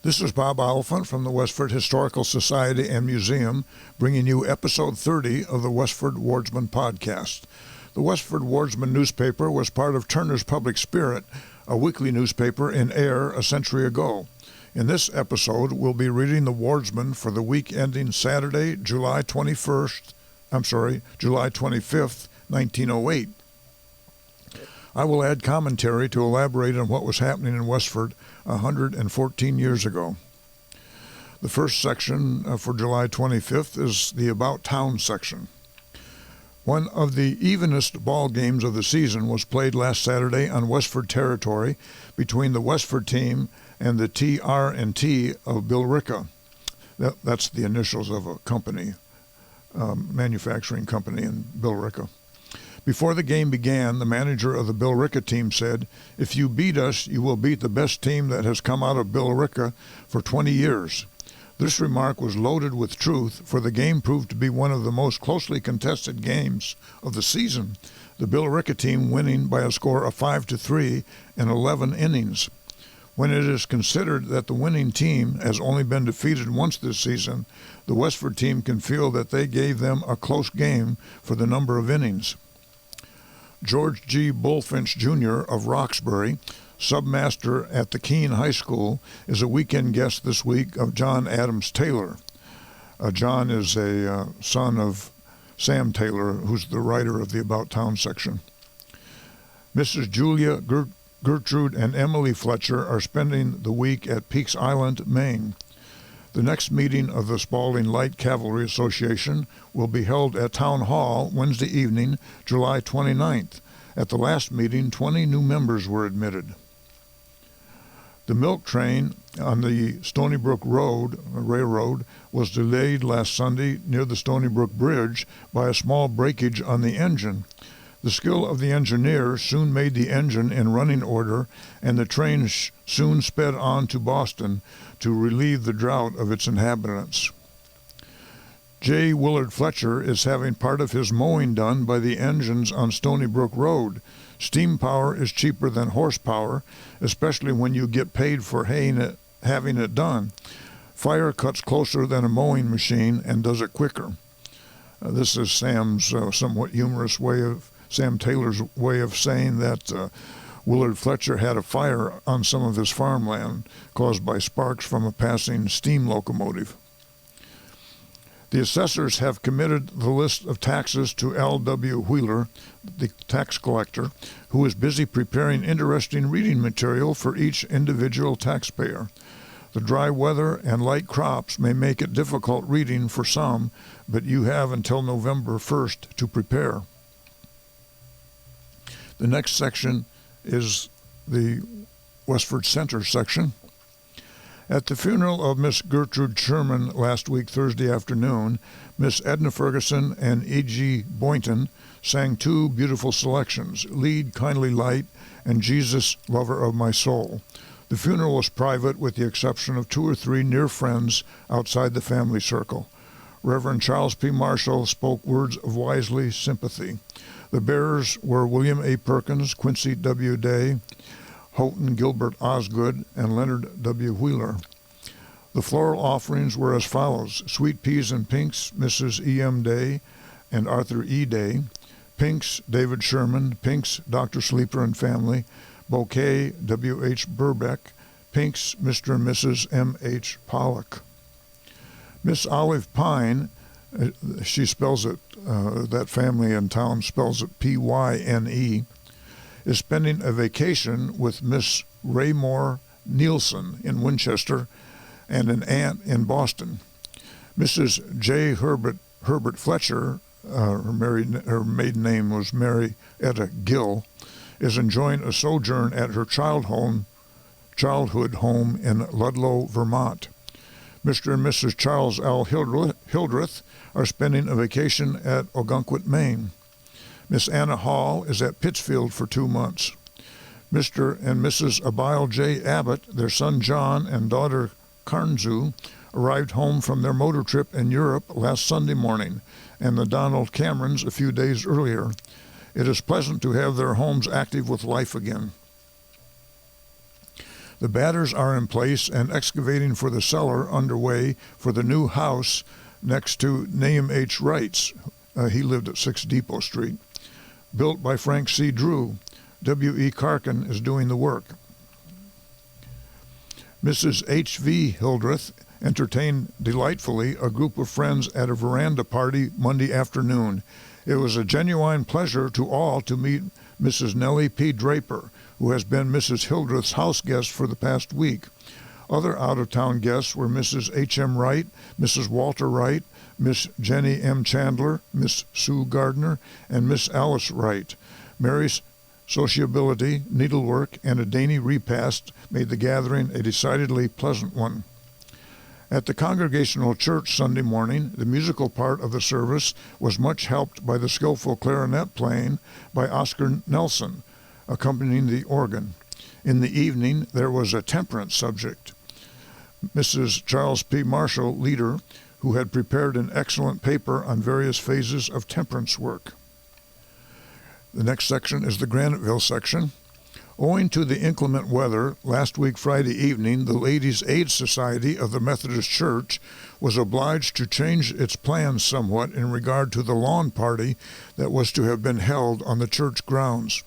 This is Bob Oliphant from the Westford Historical Society and Museum, bringing you episode 30 of the Westford Wardsman podcast. The Westford Wardsman newspaper was part of Turner's Public Spirit, a weekly newspaper in Ayer a century ago. In this episode, we'll be reading the Wardsman for the week ending Saturday, July 25th, 1908. I will add commentary to elaborate on what was happening in Westford 114 years ago. The first section for July 25th is the About Town section. One of the evenest ball games of the season was played last Saturday on Westford territory between the Westford team and the TR&T of Billerica. That's the initials of a company, manufacturing company in Billerica. Before the game began, the manager of the Billerica team said, "If you beat us, you will beat the best team that has come out of Billerica for 20 years. This remark was loaded with truth, for the game proved to be one of the most closely contested games of the season, the Billerica team winning by a score of 5-3 in 11 innings. When it is considered that the winning team has only been defeated once this season, the Westford team can feel that they gave them a close game for the number of innings." George G. Bullfinch, Jr. of Roxbury, submaster at the Keene High School, is a weekend guest this week of John Adams Taylor. John is a son of Sam Taylor, who's the writer of the About Town section. Mrs. Julia, Gertrude, and Emily Fletcher are spending the week at Peaks Island, Maine. The next meeting of the Spalding Light Cavalry Association will be held at Town Hall Wednesday evening, July 29th. At the last meeting, 20 new members were admitted. The milk train on the Stony Brook Railroad was delayed last Sunday near the Stony Brook Bridge by a small breakage on the engine. The skill of the engineer soon made the engine in running order, and the train soon sped on to Boston to relieve the drought of its inhabitants. J. Willard Fletcher is having part of his mowing done by the engines on Stony Brook Road. Steam power is cheaper than horsepower, especially when you get paid for having it done. Fire cuts closer than a mowing machine and does it quicker. This is Sam's somewhat humorous Sam Taylor's way of saying that Willard Fletcher had a fire on some of his farmland caused by sparks from a passing steam locomotive. The assessors have committed the list of taxes to L.W. Wheeler, the tax collector, who is busy preparing interesting reading material for each individual taxpayer. The dry weather and light crops may make it difficult reading for some, but you have until November 1st to prepare. The next section is the Westford Center section. At the funeral of Miss Gertrude Sherman last week, Thursday afternoon, Miss Edna Ferguson and E.G. Boynton sang two beautiful selections, Lead, Kindly Light, and Jesus, Lover of My Soul. The funeral was private with the exception of 2 or 3 near friends outside the family circle. Reverend Charles P. Marshall spoke words of wisely sympathy. The bearers were William A. Perkins, Quincy W. Day, Houghton Gilbert Osgood, and Leonard W. Wheeler. The floral offerings were as follows: sweet peas and pinks, Mrs. E.M. Day and Arthur E. Day; pinks, David Sherman; pinks, Dr. Sleeper and family; bouquet, W.H. Burbeck; pinks, Mr. and Mrs. M.H. Pollock. Miss Olive Pine, she spells it, that family in town spells it P-Y-N-E, is spending a vacation with Miss Raymore Nielsen in Winchester and an aunt in Boston. Mrs. J. Herbert Fletcher, her maiden name was Mary Etta Gill, is enjoying a sojourn at her childhood home in Ludlow, Vermont. Mr. and Mrs. Charles L. Hildreth are spending a vacation at Ogunquit, Maine. Miss Anna Hall is at Pittsfield for 2 months. Mr. and Mrs. Abile J. Abbott, their son John, and daughter Karnzu arrived home from their motor trip in Europe last Sunday morning, and the Donald Camerons a few days earlier. It is pleasant to have their homes active with life again. The batters are in place and excavating for the cellar underway for the new house next to Nahum H. Wright's. He lived at 6 Depot Street. Built by Frank C. Drew. W.E. Karkin is doing the work. Mrs. H.V. Hildreth entertained delightfully a group of friends at a veranda party Monday afternoon. It was a genuine pleasure to all to meet Mrs. Nellie P. Draper, who has been Mrs. Hildreth's house guest for the past week. Other out-of-town guests were Mrs. H.M. Wright, Mrs. Walter Wright, Miss Jenny M. Chandler, Miss Sue Gardner, and Miss Alice Wright. Mary's sociability, needlework, and a dainty repast made the gathering a decidedly pleasant one. At the Congregational Church Sunday morning, the musical part of the service was much helped by the skillful clarinet playing by Oscar Nelson, accompanying the organ. In the evening, there was a temperance subject. Mrs. Charles P. Marshall, leader, who had prepared an excellent paper on various phases of temperance work. The next section is the Graniteville section. Owing to the inclement weather, last week Friday evening, the Ladies' Aid Society of the Methodist Church was obliged to change its plans somewhat in regard to the lawn party that was to have been held on the church grounds.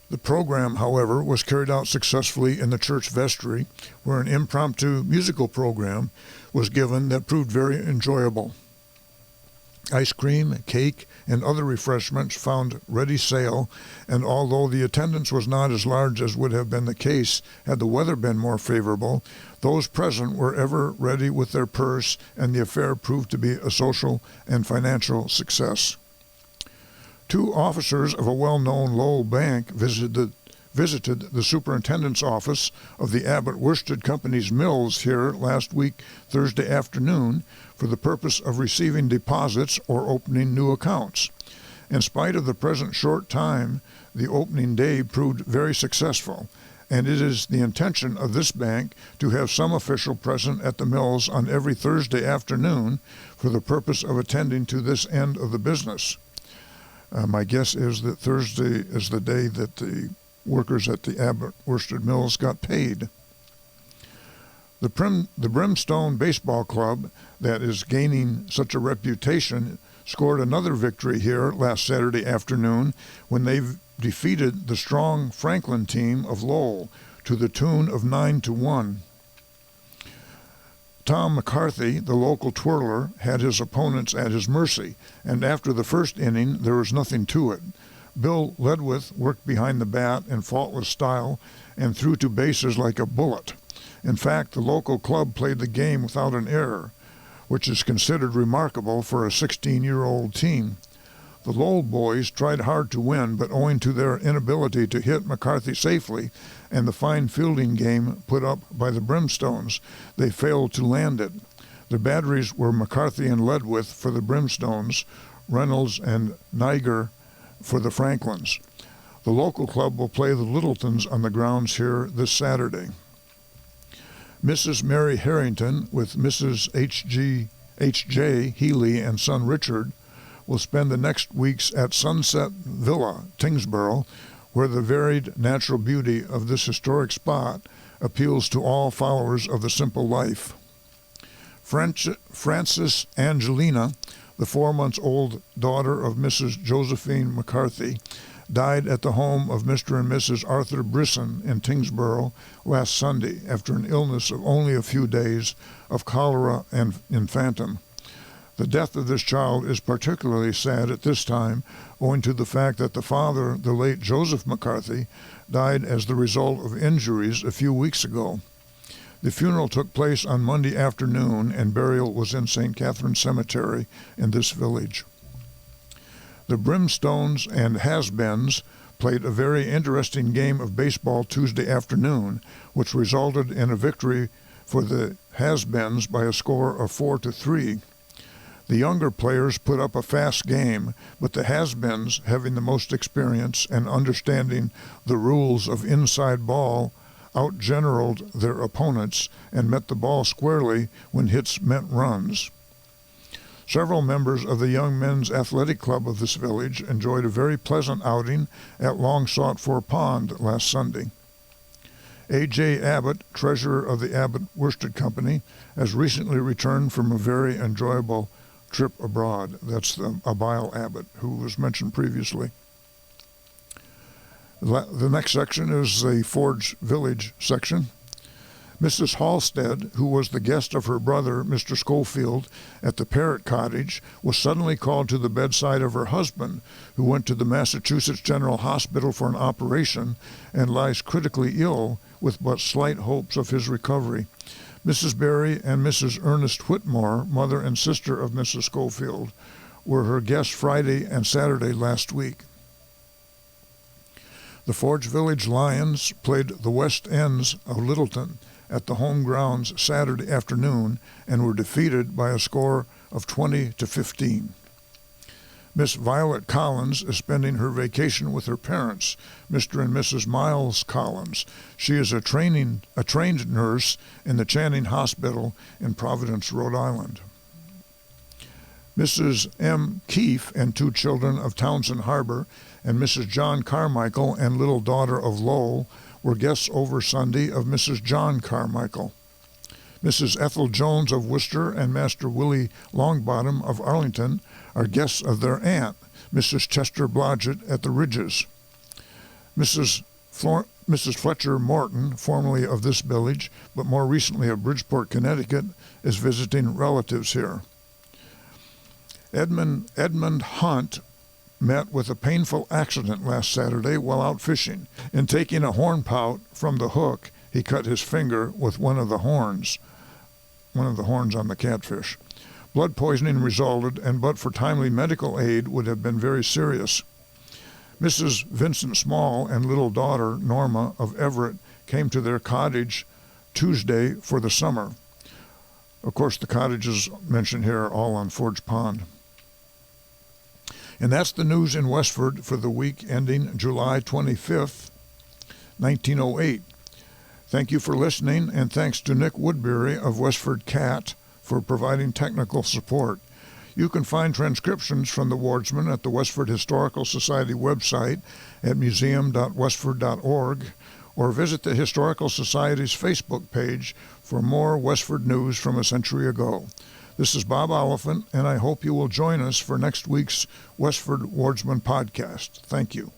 The program, however, was carried out successfully in the church vestry, where an impromptu musical program was given that proved very enjoyable. Ice cream, cake, and other refreshments found ready sale, and although the attendance was not as large as would have been the case had the weather been more favorable, those present were ever ready with their purse, and the affair proved to be a social and financial success. 2 officers of a well-known Lowell bank visited the superintendent's office of the Abbott Worsted Company's mills here last week, Thursday afternoon, for the purpose of receiving deposits or opening new accounts. In spite of the present short time, the opening day proved very successful, and it is the intention of this bank to have some official present at the mills on every Thursday afternoon for the purpose of attending to this end of the business. My guess is that Thursday is the day that the workers at the Abbott Worsted Mills got paid. The Brimstone Baseball Club, that is gaining such a reputation, scored another victory here last Saturday afternoon when they defeated the strong Franklin team of Lowell to the tune of 9-1. Tom McCarthy, the local twirler, had his opponents at his mercy, and after the first inning, there was nothing to it. Bill Ledwith worked behind the bat in faultless style and threw to bases like a bullet. In fact, the local club played the game without an error, which is considered remarkable for a 16-year-old team. The Lowell boys tried hard to win, but owing to their inability to hit McCarthy safely and the fine fielding game put up by the Brimstones, they failed to land it. The batteries were McCarthy and Ledwith for the Brimstones, Reynolds and Niger for the Franklins. The local club will play the Littletons on the grounds here this Saturday. Mrs. Mary Harrington with Mrs. H.J. Healy and son Richard will spend the next weeks at Sunset Villa, Tingsboro, where the varied natural beauty of this historic spot appeals to all followers of the simple life. Frances Angelina, the 4-month-old daughter of Mrs. Josephine McCarthy, died at the home of Mr. and Mrs. Arthur Brisson in Tingsboro last Sunday after an illness of only a few days of cholera and infantum. The death of this child is particularly sad at this time, owing to the fact that the father, the late Joseph McCarthy, died as the result of injuries a few weeks ago. The funeral took place on Monday afternoon, and burial was in St. Catherine Cemetery in this village. The Brimstones and Has-Beens played a very interesting game of baseball Tuesday afternoon, which resulted in a victory for the Has-Beens by a score of 4-3. The younger players put up a fast game, but the Has-Beens, having the most experience and understanding the rules of inside ball, outgeneraled their opponents and met the ball squarely when hits meant runs. Several members of the Young Men's Athletic Club of this village enjoyed a very pleasant outing at long-sought-for pond last Sunday. A.J. Abbott, treasurer of the Abbott Worsted Company, has recently returned from a very enjoyable trip abroad. That's Abiel Abbott, who was mentioned previously. The next section is the Forge Village section. Mrs. Halstead, who was the guest of her brother, Mr. Schofield, at the Parrott Cottage, was suddenly called to the bedside of her husband, who went to the Massachusetts General Hospital for an operation and lies critically ill with but slight hopes of his recovery. Mrs. Berry and Mrs. Ernest Whitmore, mother and sister of Mrs. Schofield, were her guests Friday and Saturday last week. The Forge Village Lions played the West Ends of Littleton at the home grounds Saturday afternoon and were defeated by a score of 20-15. Miss Violet Collins is spending her vacation with her parents, Mr. and Mrs. Miles Collins. She is a trained nurse in the Channing Hospital in Providence, Rhode Island. Mrs. M. Keefe and two children of Townsend Harbor and Mrs. John Carmichael and little daughter of Lowell were guests over Sunday of Mrs. John Carmichael. Mrs. Ethel Jones of Worcester and Master Willie Longbottom of Arlington are guests of their aunt, Mrs. Chester Blodgett at the Ridges. Mrs. Fletcher Morton, formerly of this village, but more recently of Bridgeport, Connecticut, is visiting relatives here. Edmund Hunt met with a painful accident last Saturday while out fishing. In taking a horn pout from the hook, he cut his finger with one of the horns on the catfish. Blood poisoning resulted, and but for timely medical aid would have been very serious. Mrs. Vincent Small and little daughter Norma of Everett came to their cottage Tuesday for the summer. Of course, the cottages mentioned here are all on Forge Pond. And that's the news in Westford for the week ending July 25th, 1908. Thank you for listening, and thanks to Nick Woodbury of WestfordCAT for providing technical support. You can find transcriptions from the Wardsman at the Westford Historical Society website at museum.westford.org, or visit the Historical Society's Facebook page for more Westford news from a century ago. This is Bob Oliphant, and I hope you will join us for next week's Westford Wardsman podcast. Thank you.